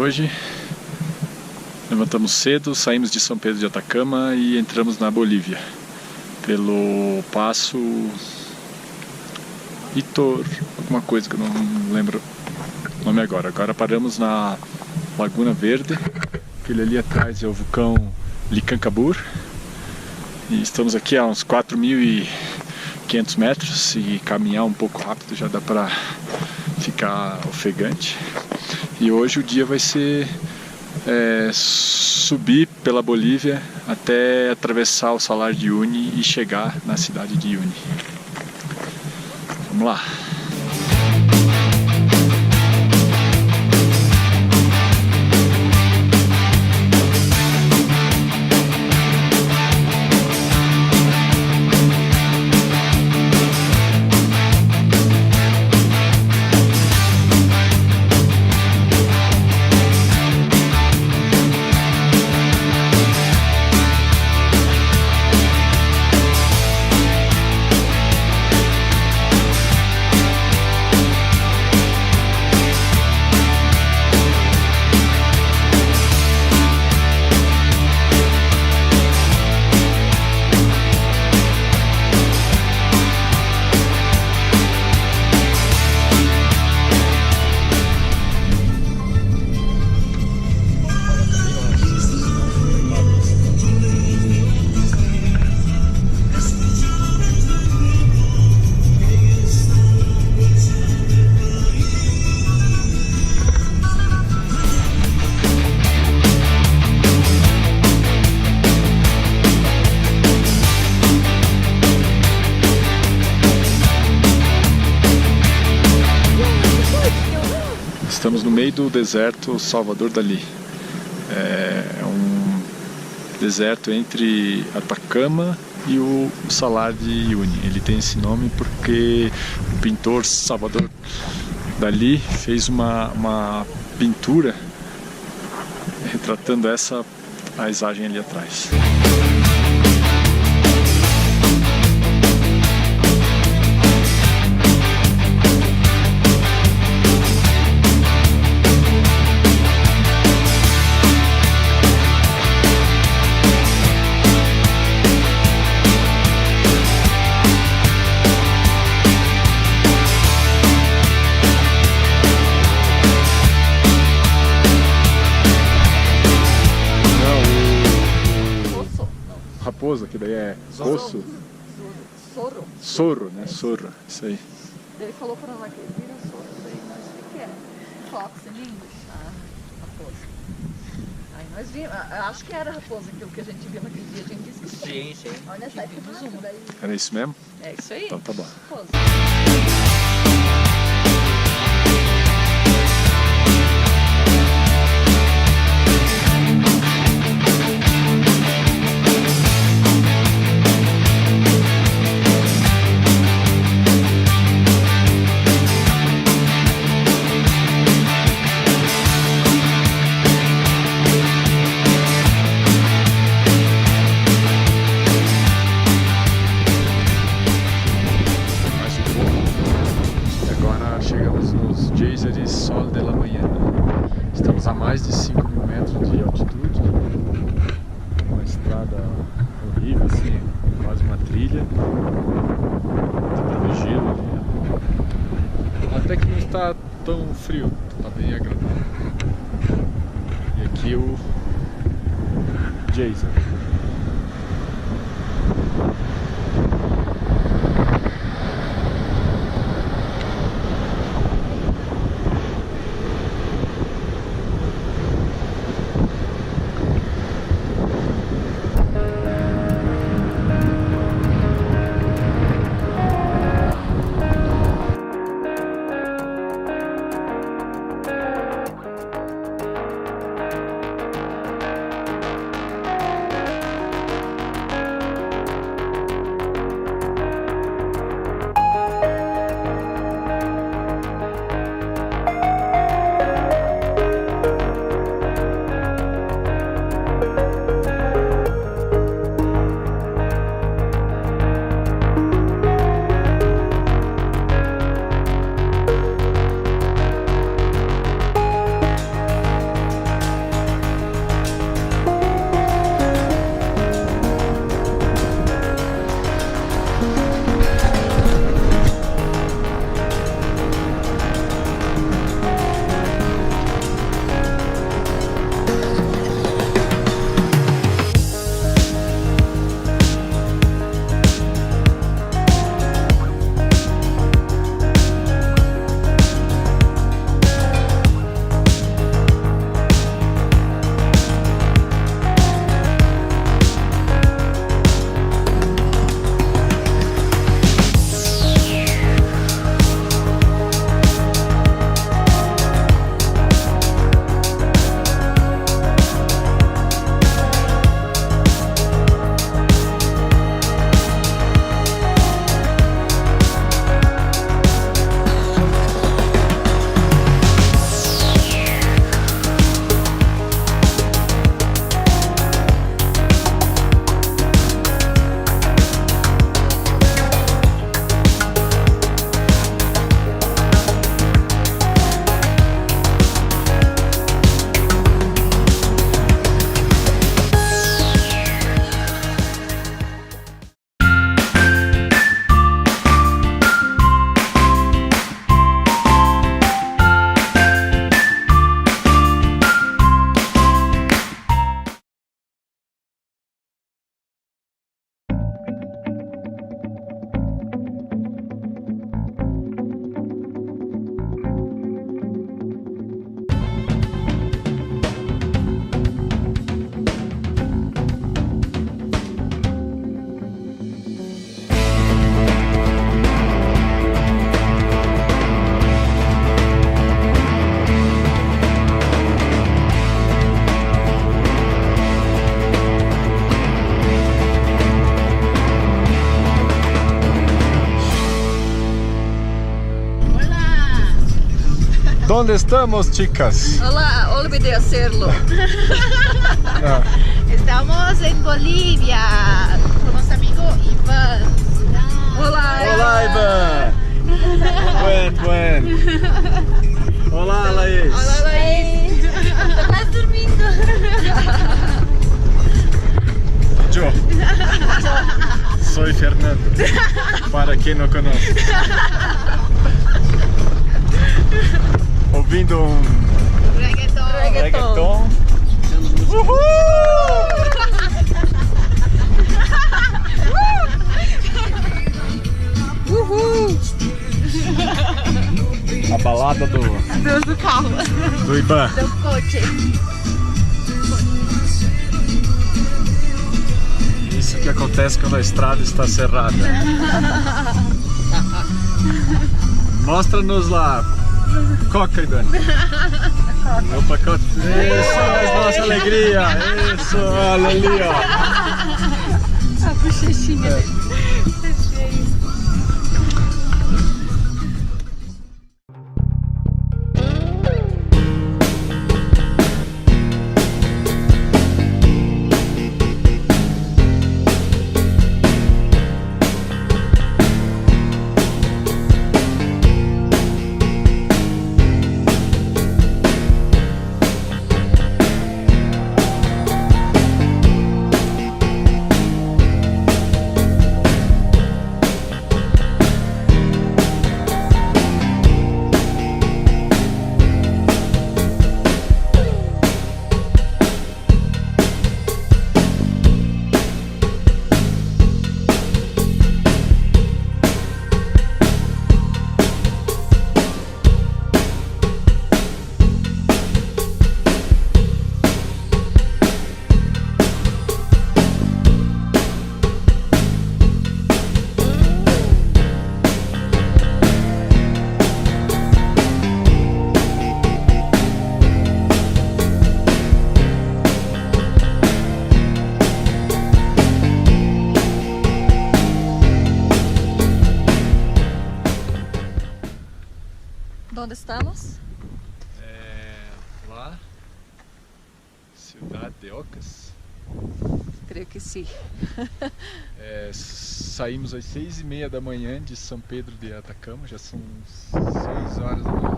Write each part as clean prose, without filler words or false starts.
hoje. Levantamos cedo, saímos de São Pedro de Atacama e entramos na Bolívia pelo Paso Hito, alguma coisa que eu não lembro o nome agora. Agora paramos na Laguna Verde, aquele ali atrás é o Vulcão Licancabur, e estamos aqui a uns 4.500 metros e caminhar um pouco rápido já dá para ficar ofegante. E hoje o dia vai ser subir pela Bolívia até atravessar o Salar de Uyuni e chegar na cidade de Uyuni. Vamos lá! Estamos no meio do deserto Salvador Dalí. É um deserto entre Atacama e o Salar de Uyuni. Ele tem esse nome porque o pintor Salvador Dalí fez uma pintura retratando essa paisagem ali atrás. Raposa, que daí é osso. Soro. Soro, né? Soro, isso aí. Ele falou pra nós que ele vira soro, daí nós o que é? Fox in English, raposa. Aí nós vimos, acho que era raposa aquilo que a gente viu naquele dia, a gente disse que sim. Sim. Olha essa aí do zoom daí. Era isso mesmo? É isso aí. Então tá bom. Raposa. Chegamos nos Geiseres Sol de Mañana. Estamos a mais de 5.000 metros de altitude. Uma estrada horrível, assim, quase uma trilha. Tá dando gelo ali. Até que não está tão frio, está bem agradável. E aqui o Geyser. ¿Dónde estamos, chicas? Hola, olvidé hacerlo. Ah. Estamos en Bolivia con nuestro amigo Iván. Hola, Olá, Ivan! Buen. Olá, Laís! Hola, Laís. Estás dormindo? Yo soy Fernando, para quem não conhece. Ouvindo um reggaeton. Uhul! Uhul. A balada Do carro. do Ivan. Do coche. Isso que acontece quando a estrada está cerrada. Mostra-nos lá. Coca, Ivan. O pacote. Isso é nossa alegria. Isso, olha ali, ó. A bochechinha dele. ¿Dónde estamos? Lá, Cidade de Rocas. Creio que sim. Saímos às 6h30 da manhã de São Pedro de Atacama, já são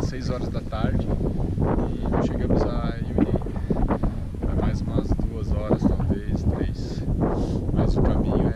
6 horas da tarde e não chegamos a Iuri. Vai mais umas 2 horas, talvez 3. Mas o caminho